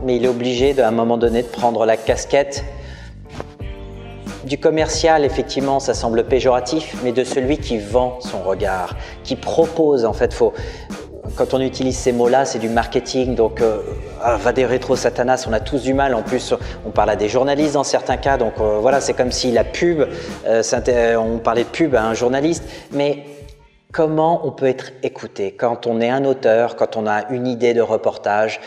mais il est obligé à un moment donné de prendre la casquette du commercial. Effectivement, ça semble péjoratif, mais de celui qui vend son regard, qui propose. En fait, quand on utilise ces mots-là, c'est du marketing, donc va des rétro satanas, on a tous du mal. En plus, on parle à des journalistes dans certains cas, donc voilà, c'est comme si la pub, on parlait de pub à un journaliste, mais comment on peut être écouté quand on est un auteur, quand on a une idée de reportage,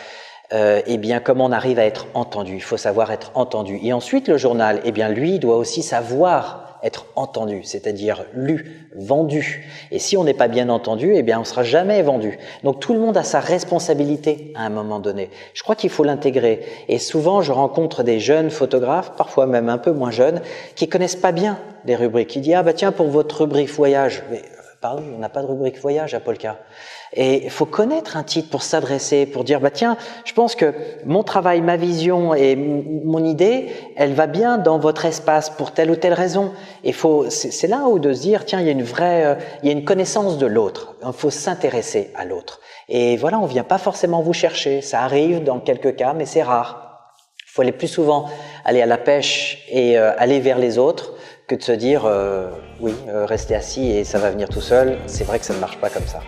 eh bien, comment on arrive à être entendu? Il faut savoir être entendu. Et ensuite, le journal, eh bien, lui, doit aussi savoir être entendu, c'est-à-dire lu, vendu. Et si on n'est pas bien entendu, eh bien, on ne sera jamais vendu. Donc, tout le monde a sa responsabilité à un moment donné. Je crois qu'il faut l'intégrer. Et souvent, je rencontre des jeunes photographes, parfois même un peu moins jeunes, qui connaissent pas bien les rubriques. Ils disent « Ah bah tiens, pour votre rubrique voyage », mais pardon, on n'a pas de rubrique voyage à Polka. Et il faut connaître un titre pour s'adresser, pour dire bah tiens, je pense que mon travail, ma vision et mon idée, elle va bien dans votre espace pour telle ou telle raison. Et c'est là où de se dire tiens, il y a une connaissance de l'autre. Il faut s'intéresser à l'autre. Et voilà, on vient pas forcément vous chercher. Ça arrive dans quelques cas, mais c'est rare. Il faut aller plus souvent aller à la pêche et aller vers les autres que de se dire oui, rester assis et ça va venir tout seul. C'est vrai que ça ne marche pas comme ça.